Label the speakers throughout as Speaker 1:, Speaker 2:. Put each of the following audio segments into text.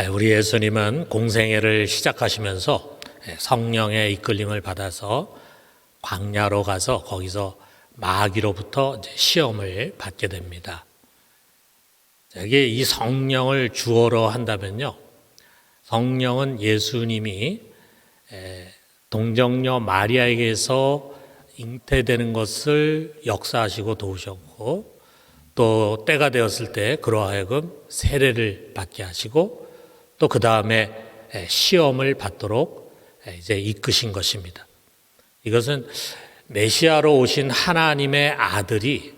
Speaker 1: 우리 예수님은 공생애를 시작하시면서 성령의 이끌림을 받아서 광야로 가서 거기서 마귀로부터 이제 시험을 받게 됩니다. 이게 이 성령을 주어로 한다면요, 성령은 예수님이 동정녀 마리아에게서 잉태되는 것을 역사하시고 도우셨고, 또 때가 되었을 때 그로 하여금 세례를 받게 하시고, 또 그 다음에 시험을 받도록 이제 이끄신 것입니다. 이것은 메시아로 오신 하나님의 아들이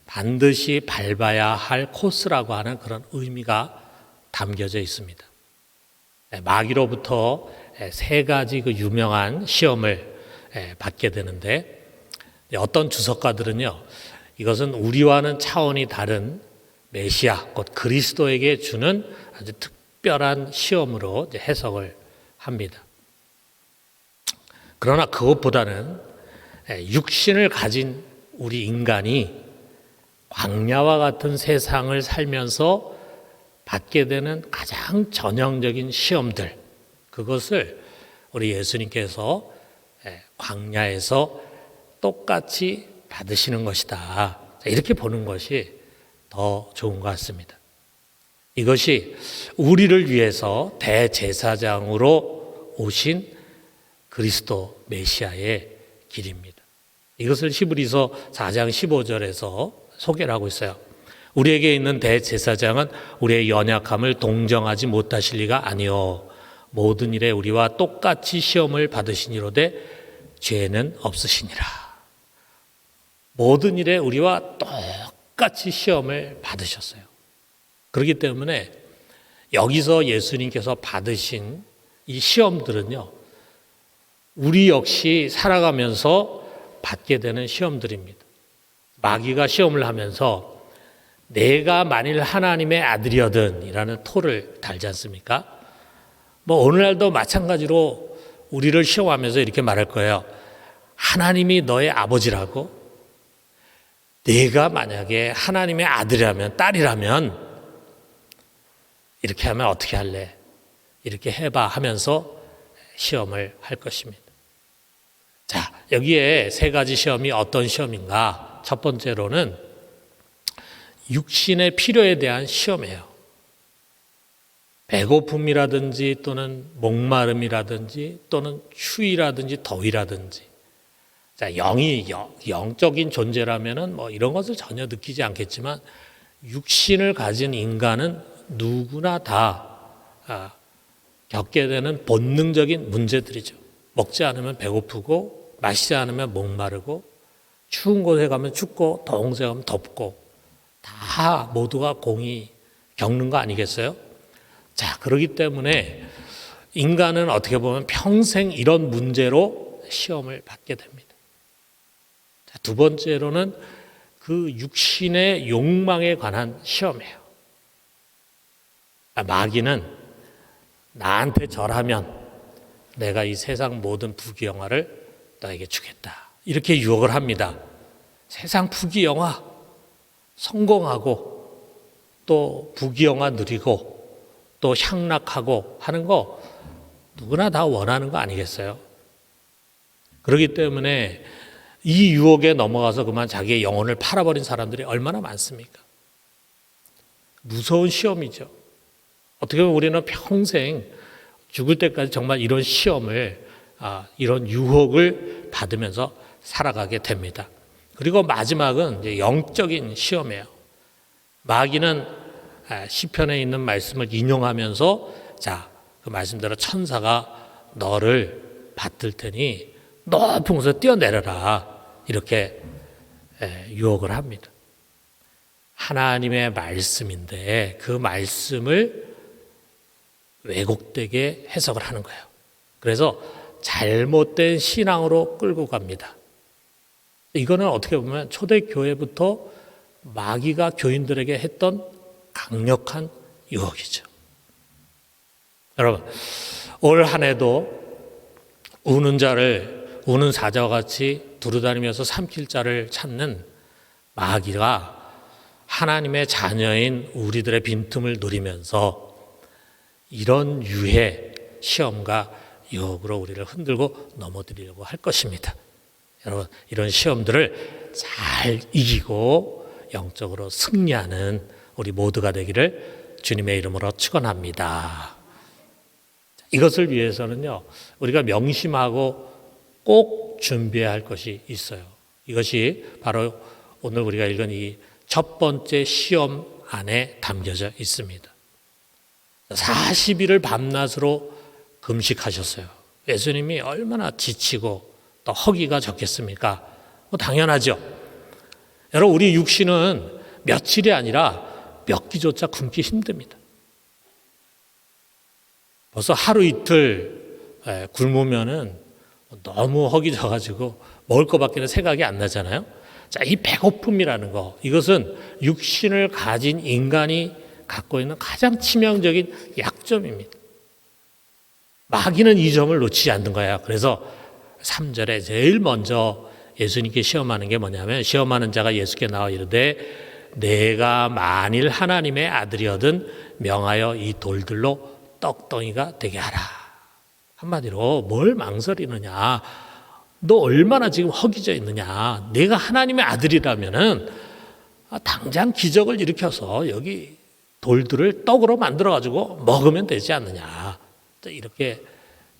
Speaker 1: 반드시 밟아야 할 코스라고 하는 그런 의미가 담겨져 있습니다. 마귀로부터 세 가지 그 유명한 시험을 받게 되는데, 어떤 주석가들은요, 이것은 우리와는 차원이 다른 메시아, 곧 그리스도에게 주는 아주 특별한 시험으로 해석을 합니다. 그러나 그것보다는 육신을 가진 우리 인간이 광야와 같은 세상을 살면서 받게 되는 가장 전형적인 시험들, 그것을 우리 예수님께서 광야에서 똑같이 받으시는 것이다, 이렇게 보는 것이 더 좋은 것 같습니다. 이것이 우리를 위해서 대제사장으로 오신 그리스도 메시아의 길입니다. 이것을 히브리서 4장 15절에서 소개를 하고 있어요. 우리에게 있는 대제사장은 우리의 연약함을 동정하지 못하실 리가 아니요 모든 일에 우리와 똑같이 시험을 받으시니로되 죄는 없으시니라. 모든 일에 우리와 똑같이 시험을 받으셨어요. 그렇기 때문에 여기서 예수님께서 받으신 이 시험들은요, 우리 역시 살아가면서 받게 되는 시험들입니다. 마귀가 시험을 하면서 내가 만일 하나님의 아들이거든 이라는 토를 달지 않습니까? 오늘날도 마찬가지로 우리를 시험하면서 이렇게 말할 거예요. 하나님이 너의 아버지라고? 내가 만약에 하나님의 아들이라면, 딸이라면 이렇게 하면 어떻게 할래? 이렇게 해봐 하면서 시험을 할 것입니다. 자, 여기에 세 가지 시험이 어떤 시험인가? 첫 번째로는 육신의 필요에 대한 시험이에요. 배고픔이라든지 또는 목마름이라든지 또는 추위라든지 더위라든지. 자, 영적인 존재라면은 이런 것을 전혀 느끼지 않겠지만 육신을 가진 인간은 누구나 다 겪게 되는 본능적인 문제들이죠. 먹지 않으면 배고프고, 마시지 않으면 목마르고, 추운 곳에 가면 춥고, 더운 곳에 가면 덥고, 다 모두가 공히 겪는 거 아니겠어요? 자, 그렇기 때문에 인간은 어떻게 보면 평생 이런 문제로 시험을 받게 됩니다. 자, 두 번째로는 그 육신의 욕망에 관한 시험이에요. 마귀는 나한테 절하면 내가 이 세상 모든 부귀영화를 너에게 주겠다, 이렇게 유혹을 합니다. 세상 부귀영화, 성공하고 또 부귀영화 누리고 또 향락하고 하는 거 누구나 다 원하는 거 아니겠어요? 그렇기 때문에 이 유혹에 넘어가서 그만 자기의 영혼을 팔아버린 사람들이 얼마나 많습니까? 무서운 시험이죠. 어떻게 보면 우리는 평생 죽을 때까지 정말 이런 시험을, 이런 유혹을 받으면서 살아가게 됩니다. 그리고 마지막은 이제 영적인 시험이에요. 마귀는 시편에 있는 말씀을 인용하면서, 자, 그 말씀대로 천사가 너를 받들 테니 높은 곳에 뛰어내려라, 이렇게 유혹을 합니다. 하나님의 말씀인데 그 말씀을 왜곡되게 해석을 하는 거예요. 그래서 잘못된 신앙으로 끌고 갑니다. 이거는 어떻게 보면 초대교회부터 마귀가 교인들에게 했던 강력한 유혹이죠. 여러분, 올 한 해도 우는 사자와 같이 두루다니면서 삼킬 자를 찾는 마귀가 하나님의 자녀인 우리들의 빈틈을 누리면서 이런 유해 시험과 유혹으로 우리를 흔들고 넘어뜨리려고 할 것입니다. 여러분, 이런 시험들을 잘 이기고 영적으로 승리하는 우리 모두가 되기를 주님의 이름으로 축원합니다. 이것을 위해서는요, 우리가 명심하고 꼭 준비해야 할 것이 있어요. 이것이 바로 오늘 우리가 읽은 이 첫 번째 시험 안에 담겨져 있습니다. 40일을 밤낮으로 금식하셨어요. 예수님이 얼마나 지치고 또 허기가 적겠습니까? 당연하죠. 여러분, 우리 육신은 며칠이 아니라 몇 끼조차 굶기 힘듭니다. 벌써 하루 이틀 굶으면은 너무 허기져가지고 먹을 것밖에는 생각이 안 나잖아요. 자, 이 배고픔이라는 거, 이것은 육신을 가진 인간이 갖고 있는 가장 치명적인 약점입니다. 마귀는 이 점을 놓치지 않는 거야. 그래서 3절에 제일 먼저 예수님께 시험하는 게 뭐냐면, 시험하는 자가 예수께 나와 이르되 내가 만일 하나님의 아들이거든 명하여 이 돌들로 떡덩이가 되게 하라. 한마디로 뭘 망설이느냐, 너 얼마나 지금 허기져 있느냐, 내가 하나님의 아들이라면은 당장 기적을 일으켜서 여기 돌들을 떡으로 만들어 가지고 먹으면 되지 않느냐, 이렇게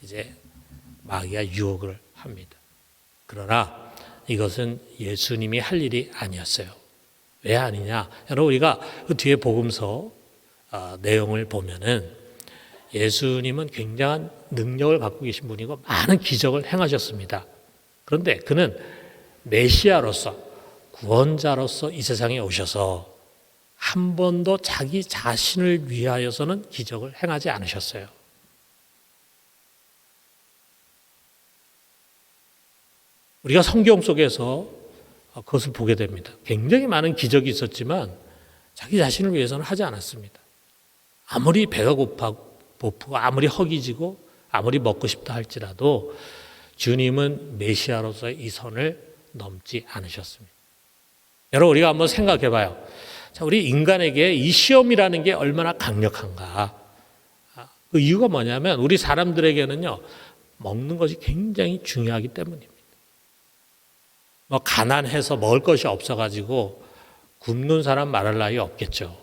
Speaker 1: 이제 마귀가 유혹을 합니다. 그러나 이것은 예수님이 할 일이 아니었어요. 왜 아니냐? 여러분, 우리가 그 뒤에 복음서 내용을 보면은 예수님은 굉장한 능력을 갖고 계신 분이고 많은 기적을 행하셨습니다. 그런데 그는 메시아로서, 구원자로서 이 세상에 오셔서 한 번도 자기 자신을 위하여서는 기적을 행하지 않으셨어요. 우리가 성경 속에서 그것을 보게 됩니다. 굉장히 많은 기적이 있었지만 자기 자신을 위해서는 하지 않았습니다. 아무리 배가 고프고 아무리 허기지고 아무리 먹고 싶다 할지라도 주님은 메시아로서의 이 선을 넘지 않으셨습니다. 여러분, 우리가 한번 생각해 봐요. 자, 우리 인간에게 이 시험이라는 게 얼마나 강력한가. 그 이유가 뭐냐면 우리 사람들에게는요, 먹는 것이 굉장히 중요하기 때문입니다. 가난해서 먹을 것이 없어가지고 굶는 사람 말할 나위 없겠죠.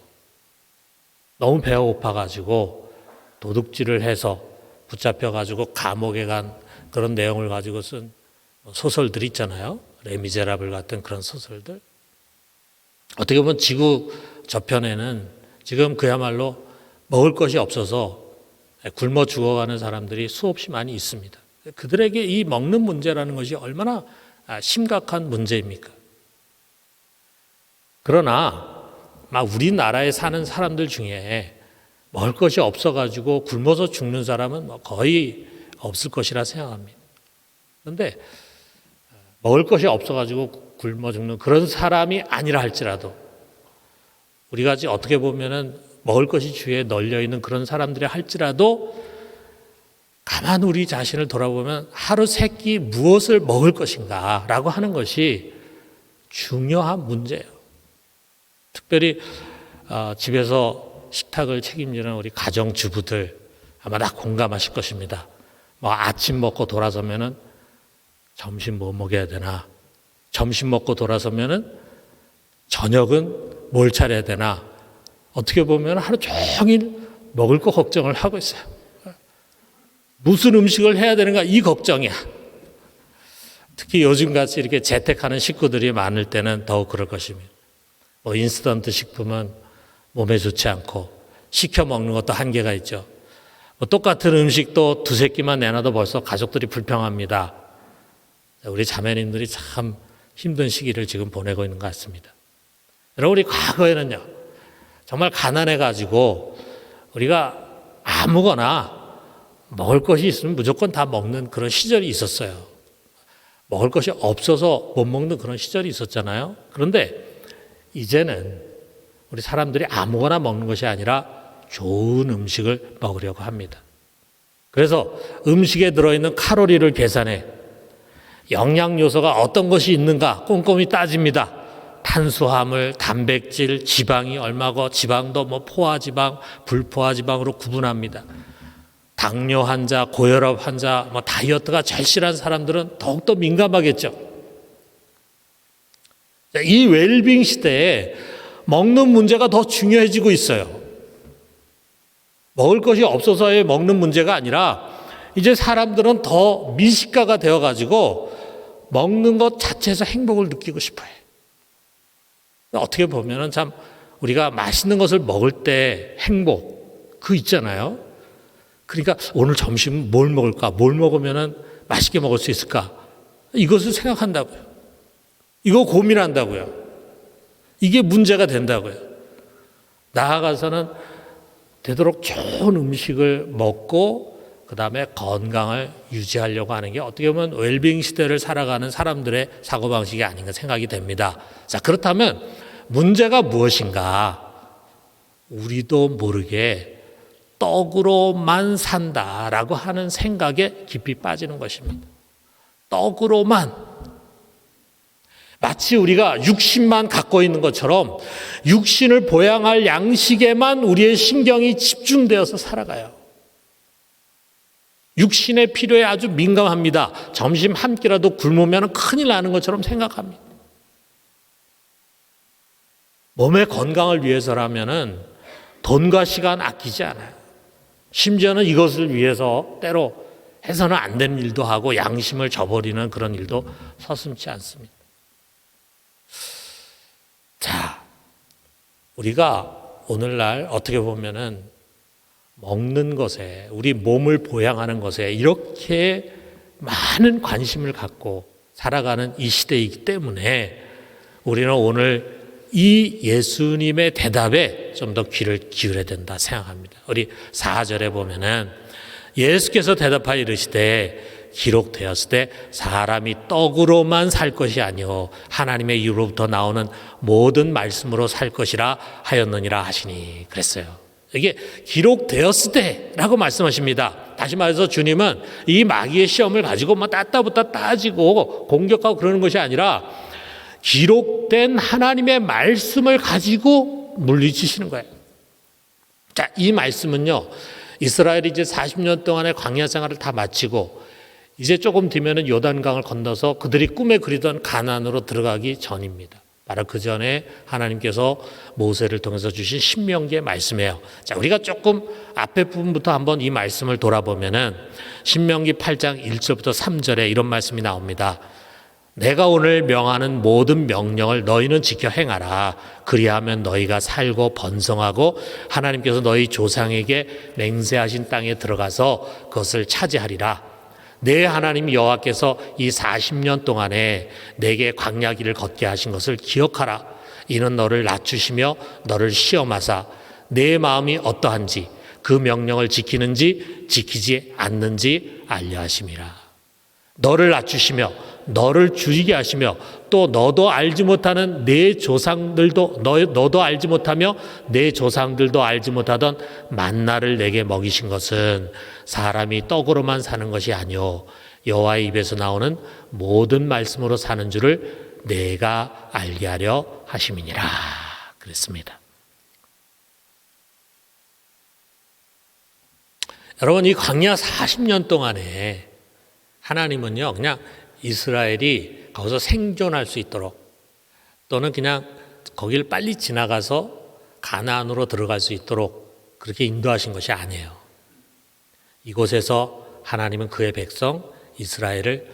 Speaker 1: 너무 배가 고파가지고 도둑질을 해서 붙잡혀가지고 감옥에 간 그런 내용을 가지고 쓴 소설들 있잖아요. 레미제라블 같은 그런 소설들. 어떻게 보면 지구 저편에는 지금 그야말로 먹을 것이 없어서 굶어 죽어가는 사람들이 수없이 많이 있습니다. 그들에게 이 먹는 문제라는 것이 얼마나 심각한 문제입니까? 그러나 막 우리나라에 사는 사람들 중에 먹을 것이 없어가지고 굶어서 죽는 사람은 거의 없을 것이라 생각합니다. 그런데 먹을 것이 없어가지고 굶어 죽는 그런 사람이 아니라 할지라도 우리가 어떻게 보면은 먹을 것이 주위에 널려 있는 그런 사람들이 할지라도 가만 우리 자신을 돌아보면 하루 세 끼 무엇을 먹을 것인가 라고 하는 것이 중요한 문제예요. 특별히 집에서 식탁을 책임지는 우리 가정주부들 아마 다 공감하실 것입니다. 아침 먹고 돌아서면은 점심 뭐 먹여야 되나, 점심 먹고 돌아서면은 저녁은 뭘 차려야 되나, 어떻게 보면 하루 종일 먹을 거 걱정을 하고 있어요. 무슨 음식을 해야 되는가 이 걱정이야. 특히 요즘같이 이렇게 재택하는 식구들이 많을 때는 더욱 그럴 것입니다. 인스턴트 식품은 몸에 좋지 않고 시켜 먹는 것도 한계가 있죠. 똑같은 음식도 두세 끼만 내놔도 벌써 가족들이 불평합니다. 우리 자매님들이 참 힘든 시기를 지금 보내고 있는 것 같습니다. 여러분, 우리 과거에는요, 정말 가난해가지고 우리가 아무거나 먹을 것이 있으면 무조건 다 먹는 그런 시절이 있었어요. 먹을 것이 없어서 못 먹는 그런 시절이 있었잖아요. 그런데 이제는 우리 사람들이 아무거나 먹는 것이 아니라 좋은 음식을 먹으려고 합니다. 그래서 음식에 들어있는 칼로리를 계산해 영양요소가 어떤 것이 있는가 꼼꼼히 따집니다. 탄수화물, 단백질, 지방이 얼마고 지방도 뭐 포화지방, 불포화지방으로 구분합니다. 당뇨 환자, 고혈압 환자, 뭐 다이어트가 절실한 사람들은 더욱더 민감하겠죠. 이 웰빙 시대에 먹는 문제가 더 중요해지고 있어요. 먹을 것이 없어서의 먹는 문제가 아니라 이제 사람들은 더 미식가가 되어가지고 먹는 것 자체에서 행복을 느끼고 싶어요. 어떻게 보면은 참 우리가 맛있는 것을 먹을 때 행복 그 있잖아요. 그러니까 오늘 점심 뭘 먹을까? 뭘 먹으면은 맛있게 먹을 수 있을까? 이것을 생각한다고요. 이거 고민한다고요. 이게 문제가 된다고요. 나아가서는 되도록 좋은 음식을 먹고 그다음에 건강을 유지하려고 하는 게 어떻게 보면 웰빙 시대를 살아가는 사람들의 사고방식이 아닌가 생각이 됩니다. 자, 그렇다면 문제가 무엇인가? 우리도 모르게 떡으로만 산다라고 하는 생각에 깊이 빠지는 것입니다. 떡으로만. 마치 우리가 육신만 갖고 있는 것처럼 육신을 보양할 양식에만 우리의 신경이 집중되어서 살아가요. 육신의 필요에 아주 민감합니다. 점심 한 끼라도 굶으면 큰일 나는 것처럼 생각합니다. 몸의 건강을 위해서라면은 돈과 시간 아끼지 않아요. 심지어는 이것을 위해서 때로 해서는 안 되는 일도 하고 양심을 저버리는 그런 일도 서슴지 않습니다. 자, 우리가 오늘날 어떻게 보면은 먹는 것에, 우리 몸을 보양하는 것에 이렇게 많은 관심을 갖고 살아가는 이 시대이기 때문에 우리는 오늘 이 예수님의 대답에 좀 더 귀를 기울여야 된다 생각합니다. 우리 4절에 보면은 예수께서 대답하여 이르시되 기록되었을 때 사람이 떡으로만 살 것이 아니요 하나님의 입으로부터 나오는 모든 말씀으로 살 것이라 하였느니라 하시니 그랬어요. 이게 기록되었을 때라고 말씀하십니다. 다시 말해서 주님은 이 마귀의 시험을 가지고 막 따따붙다 따지고 공격하고 그러는 것이 아니라 기록된 하나님의 말씀을 가지고 물리치시는 거예요. 자, 이 말씀은요, 이스라엘이 이제 40년 동안의 광야 생활을 다 마치고 이제 조금 뒤면은 요단강을 건너서 그들이 꿈에 그리던 가나안으로 들어가기 전입니다. 바로 그 전에 하나님께서 모세를 통해서 주신 신명기의 말씀이에요. 자, 우리가 조금 앞에 부분부터 한번 이 말씀을 돌아보면은 신명기 8장 1절부터 3절에 이런 말씀이 나옵니다. 내가 오늘 명하는 모든 명령을 너희는 지켜 행하라. 그리하면 너희가 살고 번성하고 하나님께서 너희 조상에게 맹세하신 땅에 들어가서 그것을 차지하리라. 내 하나님 여호와께서 이 40년 동안에 내게 광야 길을 걷게 하신 것을 기억하라. 이는 너를 낮추시며 너를 시험하사 내 마음이 어떠한지 그 명령을 지키는지 지키지 않는지 알려 하심이라. 너를 낮추시며 너를 줄이게 하시며 또 너도 알지 못하는 내 조상들도 너도 알지 못하며 내 조상들도 알지 못하던 만나를 내게 먹이신 것은 사람이 떡으로만 사는 것이 아니요 여호와의 입에서 나오는 모든 말씀으로 사는 줄을 내가 알게 하려 하심이니라 그랬습니다. 여러분, 이 광야 40년 동안에 하나님은요 그냥 이스라엘이 거기서 생존할 수 있도록 또는 그냥 거기를 빨리 지나가서 가나안으로 들어갈 수 있도록 그렇게 인도하신 것이 아니에요. 이곳에서 하나님은 그의 백성 이스라엘을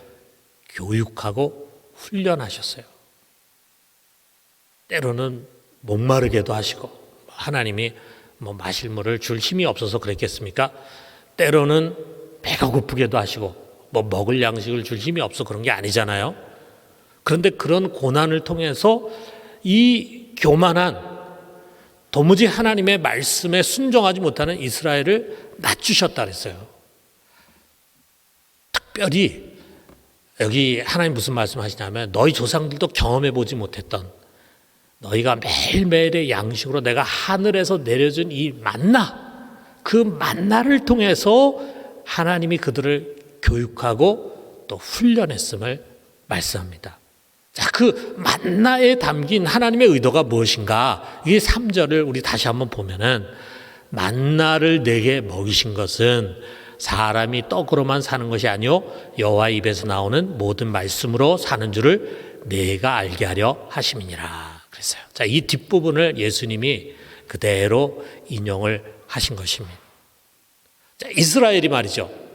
Speaker 1: 교육하고 훈련하셨어요. 때로는 목마르게도 하시고 하나님이 뭐 마실 물을 줄 힘이 없어서 그랬겠습니까? 때로는 배가 고프게도 하시고 뭐 먹을 양식을 줄 힘이 없어 그런 게 아니잖아요. 그런데 그런 고난을 통해서 이 교만한 도무지 하나님의 말씀에 순종하지 못하는 이스라엘을 낮추셨다 그랬어요. 특별히 여기 하나님 무슨 말씀하시냐면 너희 조상들도 경험해 보지 못했던 너희가 매일매일의 양식으로 내가 하늘에서 내려준 이 만나 그 만나를 통해서 하나님이 그들을 교육하고 또 훈련했음을 말씀합니다. 자, 그 만나에 담긴 하나님의 의도가 무엇인가? 이 3절을 우리 다시 한번 보면은 만나를 내게 먹이신 것은 사람이 떡으로만 사는 것이 아니요 여호와 입에서 나오는 모든 말씀으로 사는 줄을 내가 알게 하려 하심이니라 그랬어요. 자, 이 뒷부분을 예수님이 그대로 인용을 하신 것입니다. 자, 이스라엘이 말이죠.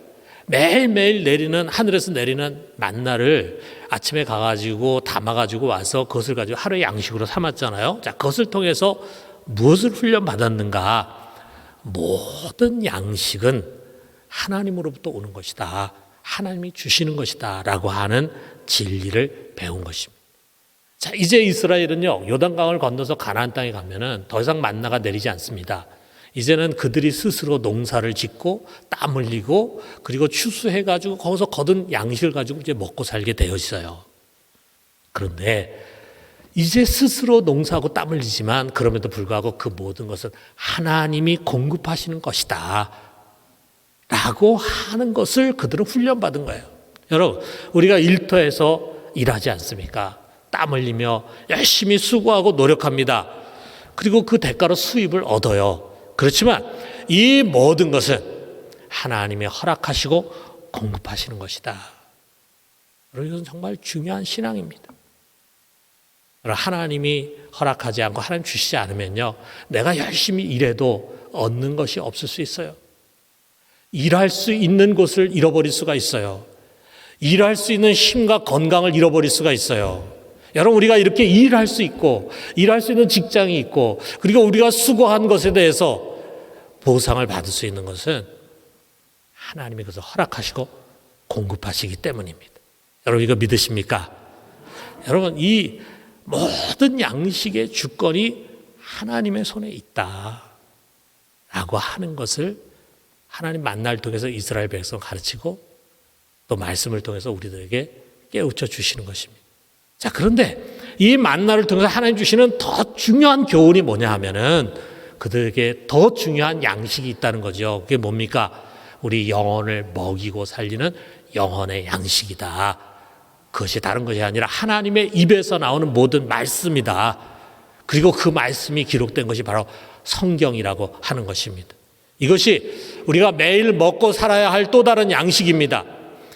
Speaker 1: 매일매일 내리는 하늘에서 내리는 만나를 아침에 가가지고 담아가지고 와서 그것을 가지고 하루의 양식으로 삼았잖아요. 자, 그것을 통해서 무엇을 훈련받았는가? 모든 양식은 하나님으로부터 오는 것이다. 하나님이 주시는 것이다. 라고 하는 진리를 배운 것입니다. 자, 이제 이스라엘은요, 요단강을 건너서 가나안 땅에 가면은 더 이상 만나가 내리지 않습니다. 이제는 그들이 스스로 농사를 짓고 땀 흘리고 그리고 추수해가지고 거기서 거둔 양식을 가지고 이제 먹고 살게 되어 있어요. 그런데 이제 스스로 농사하고 땀 흘리지만 그럼에도 불구하고 그 모든 것은 하나님이 공급하시는 것이다. 라고 하는 것을 그들은 훈련받은 거예요. 여러분, 우리가 일터에서 일하지 않습니까? 땀 흘리며 열심히 수고하고 노력합니다. 그리고 그 대가로 수입을 얻어요. 그렇지만 이 모든 것은 하나님이 허락하시고 공급하시는 것이다. 이것은 정말 중요한 신앙입니다. 하나님이 허락하지 않고 하나님 주시지 않으면요, 내가 열심히 일해도 얻는 것이 없을 수 있어요. 일할 수 있는 곳을 잃어버릴 수가 있어요. 일할 수 있는 힘과 건강을 잃어버릴 수가 있어요. 여러분, 우리가 이렇게 일할 수 있고 일할 수 있는 직장이 있고 그리고 우리가 수고한 것에 대해서 보상을 받을 수 있는 것은 하나님이 그것을 허락하시고 공급하시기 때문입니다. 여러분, 이거 믿으십니까? 여러분, 이 모든 양식의 주권이 하나님의 손에 있다 라고 하는 것을 하나님 만나를 통해서 이스라엘 백성 가르치고 또 말씀을 통해서 우리들에게 깨우쳐 주시는 것입니다. 자, 그런데 이 만나를 통해서 하나님 주시는 더 중요한 교훈이 뭐냐 하면은 그들에게 더 중요한 양식이 있다는 거죠. 그게 뭡니까? 우리 영혼을 먹이고 살리는 영혼의 양식이다. 그것이 다른 것이 아니라 하나님의 입에서 나오는 모든 말씀이다. 그리고 그 말씀이 기록된 것이 바로 성경이라고 하는 것입니다. 이것이 우리가 매일 먹고 살아야 할 또 다른 양식입니다.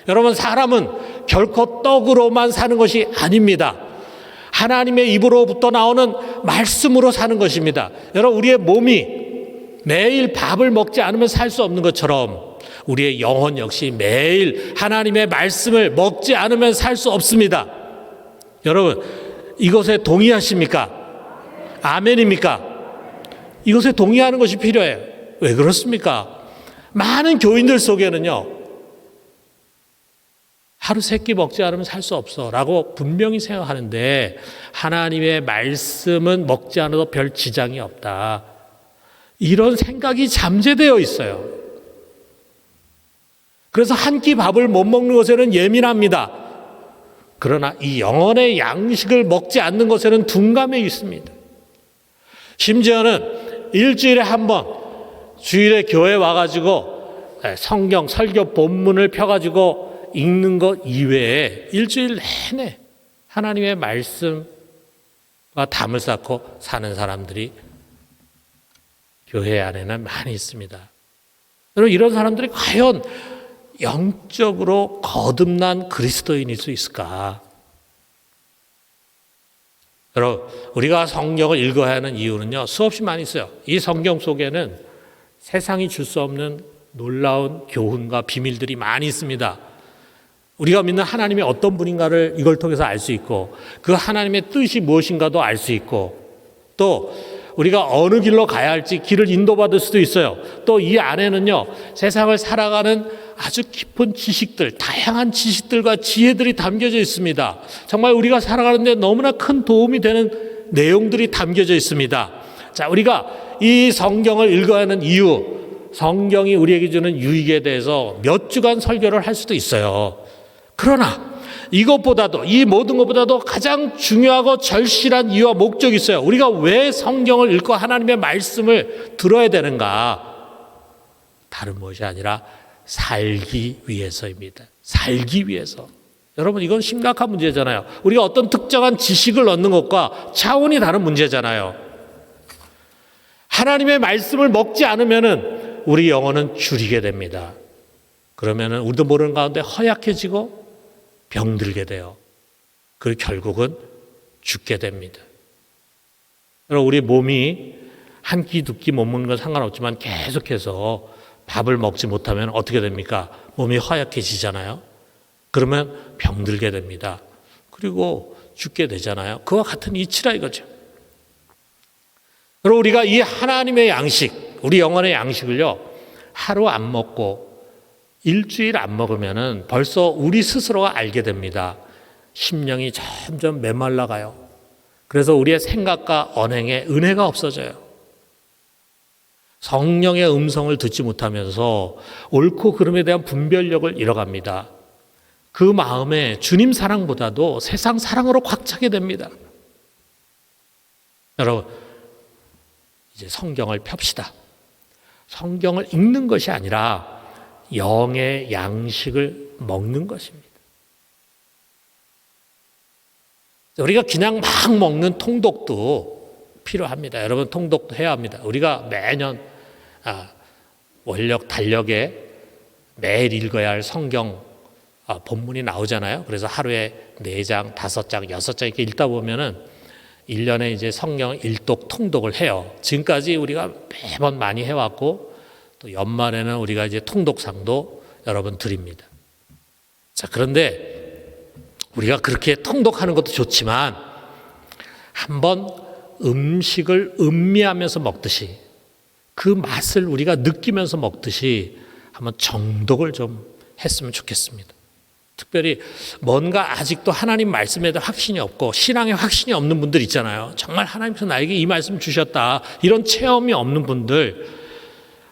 Speaker 1: 여러분, 사람은 결코 떡으로만 사는 것이 아닙니다. 하나님의 입으로부터 나오는 말씀으로 사는 것입니다. 여러분, 우리의 몸이 매일 밥을 먹지 않으면 살 수 없는 것처럼 우리의 영혼 역시 매일 하나님의 말씀을 먹지 않으면 살 수 없습니다. 여러분, 이것에 동의하십니까? 아멘입니까? 이것에 동의하는 것이 필요해요. 왜 그렇습니까? 많은 교인들 속에는요, 하루 세 끼 먹지 않으면 살 수 없어 라고 분명히 생각하는데 하나님의 말씀은 먹지 않아도 별 지장이 없다. 이런 생각이 잠재되어 있어요. 그래서 한 끼 밥을 못 먹는 것에는 예민합니다. 그러나 이 영혼의 양식을 먹지 않는 것에는 둔감해 있습니다. 심지어는 일주일에 한 번 주일에 교회 와가지고 성경 설교 본문을 펴가지고 읽는 것 이외에 일주일 내내 하나님의 말씀과 담을 쌓고 사는 사람들이 교회 안에는 많이 있습니다. 여러분, 이런 사람들이 과연 영적으로 거듭난 그리스도인일 수 있을까? 여러분, 우리가 성경을 읽어야 하는 이유는요, 수없이 많이 있어요. 이 성경 속에는 세상이 줄 수 없는 놀라운 교훈과 비밀들이 많이 있습니다. 우리가 믿는 하나님이 어떤 분인가를 이걸 통해서 알 수 있고 그 하나님의 뜻이 무엇인가도 알 수 있고 또 우리가 어느 길로 가야 할지 길을 인도받을 수도 있어요. 또 이 안에는요, 세상을 살아가는 아주 깊은 지식들, 다양한 지식들과 지혜들이 담겨져 있습니다. 정말 우리가 살아가는데 너무나 큰 도움이 되는 내용들이 담겨져 있습니다. 자, 우리가 이 성경을 읽어야 하는 이유, 성경이 우리에게 주는 유익에 대해서 몇 주간 설교를 할 수도 있어요. 그러나 이것보다도, 이 모든 것보다도 가장 중요하고 절실한 이유와 목적이 있어요. 우리가 왜 성경을 읽고 하나님의 말씀을 들어야 되는가? 다른 것이 아니라 살기 위해서입니다. 살기 위해서. 여러분, 이건 심각한 문제잖아요. 우리가 어떤 특정한 지식을 얻는 것과 차원이 다른 문제잖아요. 하나님의 말씀을 먹지 않으면은 우리 영혼은 줄이게 됩니다. 그러면은 우리도 모르는 가운데 허약해지고 병들게 돼요. 그리고 결국은 죽게 됩니다. 여러분, 우리 몸이 한 끼, 두 끼 못 먹는 건 상관없지만 계속해서 밥을 먹지 못하면 어떻게 됩니까? 몸이 허약해지잖아요. 그러면 병들게 됩니다. 그리고 죽게 되잖아요. 그와 같은 이치라 이거죠. 그리고 우리가 이 하나님의 양식, 우리 영혼의 양식을요, 하루 안 먹고 일주일 안 먹으면은 벌써 우리 스스로가 알게 됩니다. 심령이 점점 메말라가요. 그래서 우리의 생각과 언행에 은혜가 없어져요. 성령의 음성을 듣지 못하면서 옳고 그름에 대한 분별력을 잃어갑니다. 그 마음에 주님 사랑보다도 세상 사랑으로 꽉 차게 됩니다. 여러분, 이제 성경을 펴시다. 성경을 읽는 것이 아니라 영의 양식을 먹는 것입니다. 우리가 그냥 막 먹는 통독도 필요합니다. 여러분, 통독도 해야 합니다. 우리가 매년 원력 달력에 매일 읽어야 할 성경 본문이 나오잖아요. 그래서 하루에 4장, 5장, 6장 이렇게 읽다 보면은 1년에 이제 성경 일독 통독을 해요. 지금까지 우리가 매번 많이 해왔고 또 연말에는 우리가 이제 통독상도 여러분 드립니다. 자, 그런데 우리가 그렇게 통독하는 것도 좋지만 한번 음식을 음미하면서 먹듯이 그 맛을 우리가 느끼면서 먹듯이 한번 정독을 좀 했으면 좋겠습니다. 특별히 뭔가 아직도 하나님 말씀에 대한 확신이 없고 신앙에 확신이 없는 분들 있잖아요. 정말 하나님께서 나에게 이 말씀 주셨다, 이런 체험이 없는 분들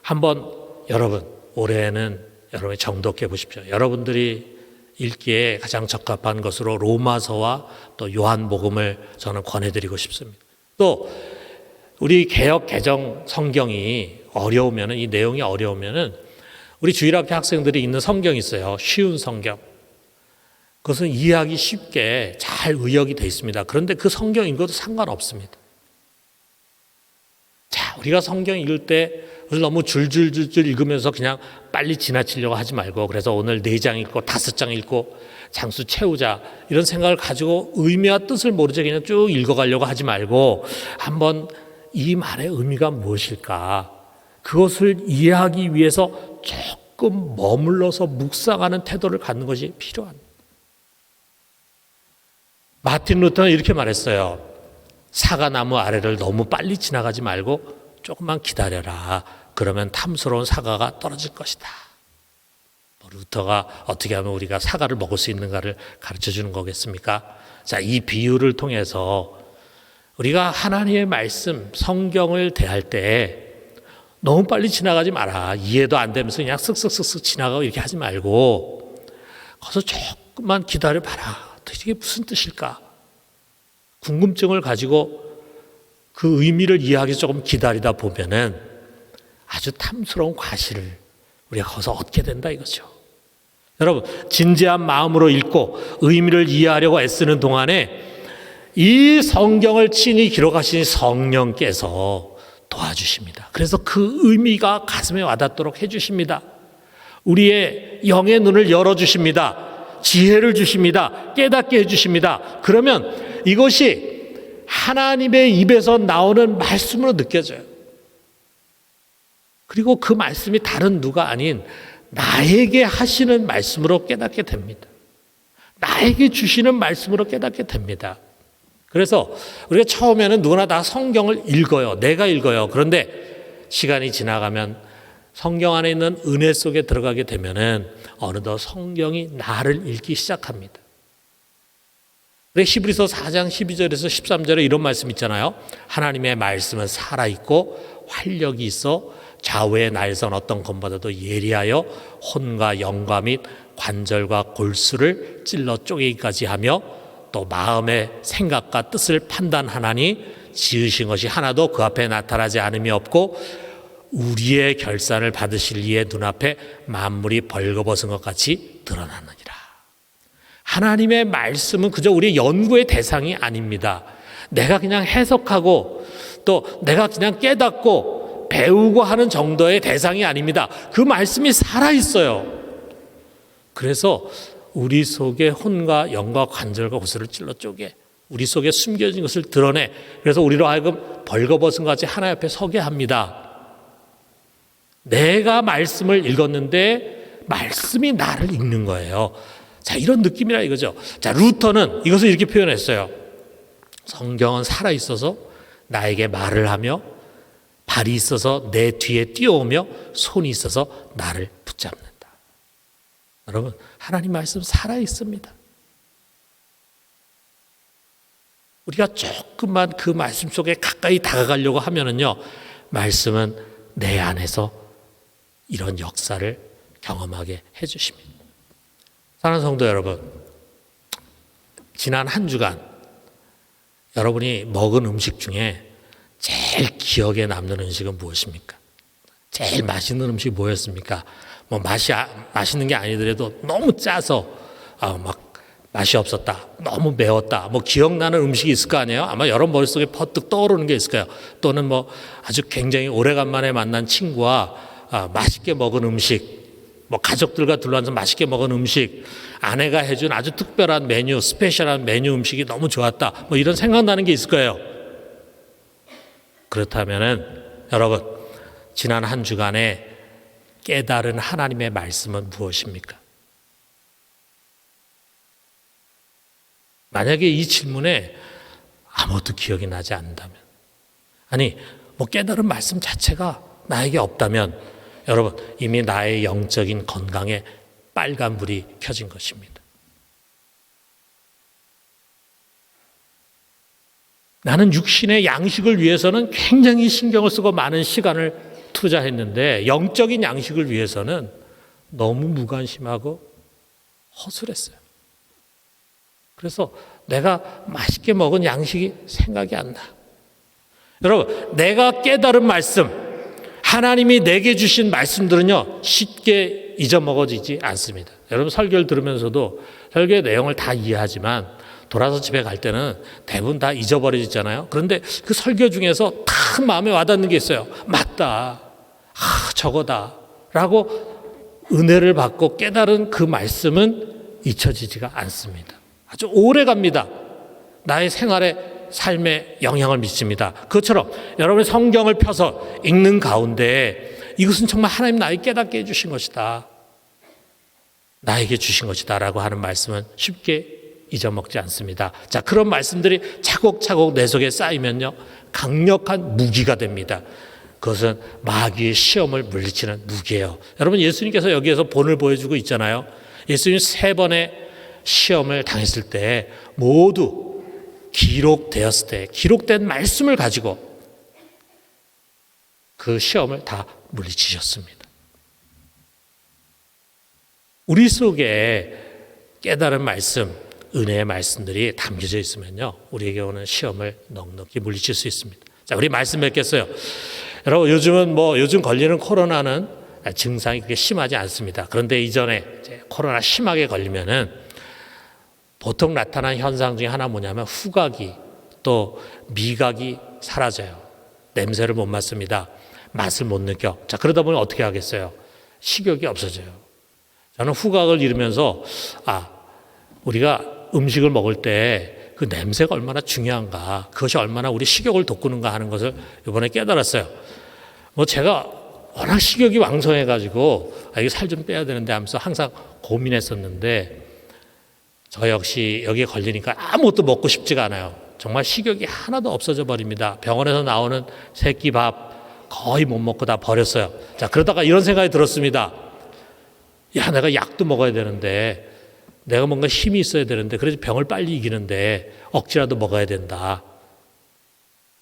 Speaker 1: 한번 여러분 올해는 여러분이 정독해 보십시오. 여러분들이 읽기에 가장 적합한 것으로 로마서와 또 요한복음을 저는 권해드리고 싶습니다. 또 우리 개역 개정 성경이 어려우면은, 이 내용이 어려우면은 우리 주일학교 학생들이 읽는 성경이 있어요. 쉬운 성경. 그것은 이해하기 쉽게 잘 의역이 되어 있습니다. 그런데 그 성경 읽어도 상관없습니다. 자, 우리가 성경 읽을 때 너무 줄줄줄줄 읽으면서 그냥 빨리 지나치려고 하지 말고, 그래서 오늘 4장 읽고 5장 읽고 장수 채우자 이런 생각을 가지고 의미와 뜻을 모르지 그냥 쭉 읽어가려고 하지 말고 한번 이 말의 의미가 무엇일까, 그것을 이해하기 위해서 조금 머물러서 묵상하는 태도를 갖는 것이 필요합니다. 마틴 루터는 이렇게 말했어요. 사과나무 아래를 너무 빨리 지나가지 말고 조금만 기다려라. 그러면 탐스러운 사과가 떨어질 것이다. 루터가 어떻게 하면 우리가 사과를 먹을 수 있는가를 가르쳐 주는 거겠습니까? 자, 이 비유를 통해서 우리가 하나님의 말씀, 성경을 대할 때 너무 빨리 지나가지 마라. 이해도 안 되면서 그냥 쓱쓱쓱쓱 지나가고 이렇게 하지 말고 거기서 조금만 기다려봐라. 이게 무슨 뜻일까? 궁금증을 가지고 그 의미를 이해하기 조금 기다리다 보면은 아주 탐스러운 과실을 우리가 거기서 얻게 된다 이거죠. 여러분, 진지한 마음으로 읽고 의미를 이해하려고 애쓰는 동안에 이 성경을 친히 기록하신 성령께서 도와주십니다. 그래서 그 의미가 가슴에 와닿도록 해주십니다. 우리의 영의 눈을 열어주십니다. 지혜를 주십니다. 깨닫게 해주십니다. 그러면 이것이 하나님의 입에서 나오는 말씀으로 느껴져요. 그리고 그 말씀이 다른 누가 아닌 나에게 하시는 말씀으로 깨닫게 됩니다. 나에게 주시는 말씀으로 깨닫게 됩니다. 그래서 우리가 처음에는 누구나 다 성경을 읽어요. 내가 읽어요. 그런데 시간이 지나가면 성경 안에 있는 은혜 속에 들어가게 되면은 어느덧 성경이 나를 읽기 시작합니다. 히브리서 4장 12절에서 13절에 이런 말씀 있잖아요. 하나님의 말씀은 살아있고 활력이 있어 좌우의 날선 어떤 검보다도 예리하여 혼과 영과 및 관절과 골수를 찔러 쪼개기까지 하며 또 마음의 생각과 뜻을 판단하나니 지으신 것이 하나도 그 앞에 나타나지 않음이 없고 우리의 결산을 받으실 이의 눈앞에 만물이 벌거벗은 것 같이 드러나느니라. 하나님의 말씀은 그저 우리의 연구의 대상이 아닙니다. 내가 그냥 해석하고 또 내가 그냥 깨닫고 배우고 하는 정도의 대상이 아닙니다. 그 말씀이 살아있어요. 그래서 우리 속에 혼과 영과 관절과 고슬을 찔러 쪼개 우리 속에 숨겨진 것을 드러내 그래서 우리로 하여금 벌거벗은 같이 하나님 앞에 서게 합니다. 내가 말씀을 읽었는데 말씀이 나를 읽는 거예요. 자, 이런 느낌이라 이거죠. 자, 루터는 이것을 이렇게 표현했어요. 성경은 살아있어서 나에게 말을 하며 발이 있어서 내 뒤에 뛰어오며 손이 있어서 나를 붙잡는다. 여러분, 하나님 말씀 살아있습니다. 우리가 조금만 그 말씀 속에 가까이 다가가려고 하면은요, 말씀은 내 안에서 이런 역사를 경험하게 해주십니다. 사랑하는 성도 여러분, 지난 한 주간 여러분이 먹은 음식 중에 제일 기억에 남는 음식은 무엇입니까? 제일 맛있는 음식이 뭐였습니까? 뭐 맛있는 게 아니더라도 너무 짜서 막 맛이 없었다, 너무 매웠다, 뭐 기억나는 음식이 있을 거 아니에요? 아마 여러분 머릿속에 퍼뜩 떠오르는 게 있을 거예요. 또는 뭐 아주 굉장히 오래간만에 만난 친구와 맛있게 먹은 음식, 뭐 가족들과 둘러앉아서 맛있게 먹은 음식, 아내가 해준 아주 특별한 메뉴, 스페셜한 메뉴 음식이 너무 좋았다, 뭐 이런 생각나는 게 있을 거예요. 그렇다면은 여러분, 지난 한 주간에 깨달은 하나님의 말씀은 무엇입니까? 만약에 이 질문에 아무것도 기억이 나지 않는다면, 아니 뭐 깨달은 말씀 자체가 나에게 없다면 여러분, 이미 나의 영적인 건강에 빨간불이 켜진 것입니다. 나는 육신의 양식을 위해서는 굉장히 신경을 쓰고 많은 시간을 투자했는데 영적인 양식을 위해서는 너무 무관심하고 허술했어요. 그래서 내가 맛있게 먹은 양식이 생각이 안 나. 여러분, 내가 깨달은 말씀, 하나님이 내게 주신 말씀들은요, 쉽게 잊어먹어지지 않습니다. 여러분, 설교를 들으면서도 설교의 내용을 다 이해하지만 돌아서 집에 갈 때는 대부분 다 잊어버리잖아요. 그런데 그 설교 중에서 딱 마음에 와닿는 게 있어요. 맞다, 저거다 라고 은혜를 받고 깨달은 그 말씀은 잊혀지지가 않습니다. 아주 오래 갑니다. 나의 생활에, 삶에 영향을 미칩니다. 그것처럼 여러분이 성경을 펴서 읽는 가운데 이것은 정말 하나님 나에게 깨닫게 해주신 것이다, 나에게 주신 것이다 라고 하는 말씀은 쉽게 잊어먹지 않습니다. 자, 그런 말씀들이 차곡차곡 내 속에 쌓이면요, 강력한 무기가 됩니다. 그것은 마귀의 시험을 물리치는 무기예요. 여러분, 예수님께서 여기에서 본을 보여주고 있잖아요. 예수님 3번의 시험을 당했을 때 모두 기록되었을 때 기록된 말씀을 가지고 그 시험을 다 물리치셨습니다. 우리 속에 깨달은 말씀, 은혜의 말씀들이 담겨져 있으면요, 우리에게 오는 시험을 넉넉히 물리칠 수 있습니다. 자, 우리 말씀 뵙겠어요. 여러분, 요즘 걸리는 코로나는 증상이 그렇게 심하지 않습니다. 그런데 이전에 코로나 심하게 걸리면은 보통 나타나는 현상 중에 하나 뭐냐면 후각이, 또 미각이 사라져요. 냄새를 못 맡습니다. 맛을 못 느껴. 자, 그러다 보면 어떻게 하겠어요? 식욕이 없어져요. 저는 후각을 잃으면서 우리가 음식을 먹을 때 그 냄새가 얼마나 중요한가, 그것이 얼마나 우리 식욕을 돋구는가 하는 것을 이번에 깨달았어요. 뭐 제가 워낙 식욕이 왕성해가지고 이거 살 좀 빼야 되는데 하면서 항상 고민했었는데, 저 역시 여기에 걸리니까 아무것도 먹고 싶지가 않아요. 정말 식욕이 하나도 없어져 버립니다. 병원에서 나오는 새끼 밥 거의 못 먹고 다 버렸어요. 자, 그러다가 이런 생각이 들었습니다. 야, 내가 약도 먹어야 되는데, 내가 뭔가 힘이 있어야 되는데, 그래서 병을 빨리 이기는데 억지라도 먹어야 된다.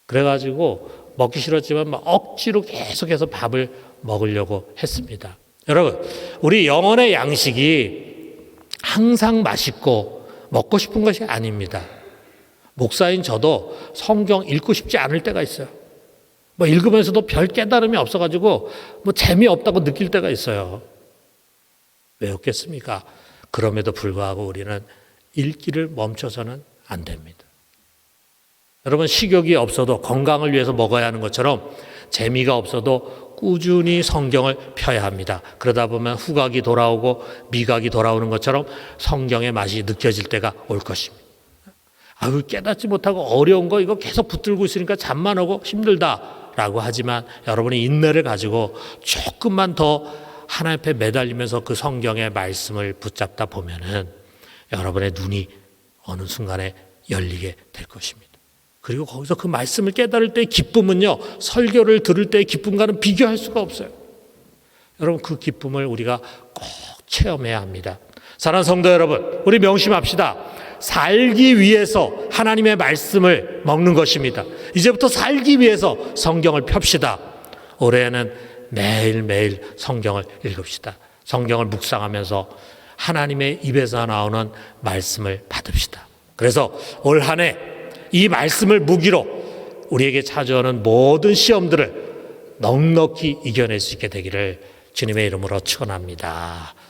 Speaker 1: 그래가지고 먹기 싫었지만 막 억지로 계속해서 밥을 먹으려고 했습니다. 여러분, 우리 영혼의 양식이 항상 맛있고 먹고 싶은 것이 아닙니다. 목사인 저도 성경 읽고 싶지 않을 때가 있어요. 뭐 읽으면서도 별 깨달음이 없어가지고 뭐 재미없다고 느낄 때가 있어요. 왜 없겠습니까? 그럼에도 불구하고 우리는 읽기를 멈춰서는 안 됩니다. 여러분, 식욕이 없어도 건강을 위해서 먹어야 하는 것처럼 재미가 없어도 꾸준히 성경을 펴야 합니다. 그러다 보면 후각이 돌아오고 미각이 돌아오는 것처럼 성경의 맛이 느껴질 때가 올 것입니다. 아유, 깨닫지 못하고 어려운 거 이거 계속 붙들고 있으니까 잠만 오고 힘들다라고 하지만 여러분이 인내를 가지고 조금만 더 하나님 앞에 매달리면서 그 성경의 말씀을 붙잡다 보면은 여러분의 눈이 어느 순간에 열리게 될 것입니다. 그리고 거기서 그 말씀을 깨달을 때의 기쁨은요, 설교를 들을 때의 기쁨과는 비교할 수가 없어요. 여러분, 그 기쁨을 우리가 꼭 체험해야 합니다. 사랑하는 성도 여러분, 우리 명심합시다. 살기 위해서 하나님의 말씀을 먹는 것입니다. 이제부터 살기 위해서 성경을 펴시다. 올해는 매일매일 성경을 읽읍시다. 성경을 묵상하면서 하나님의 입에서 나오는 말씀을 받읍시다. 그래서 올 한 해 이 말씀을 무기로 우리에게 찾아오는 모든 시험들을 넉넉히 이겨낼 수 있게 되기를 주님의 이름으로 축원합니다.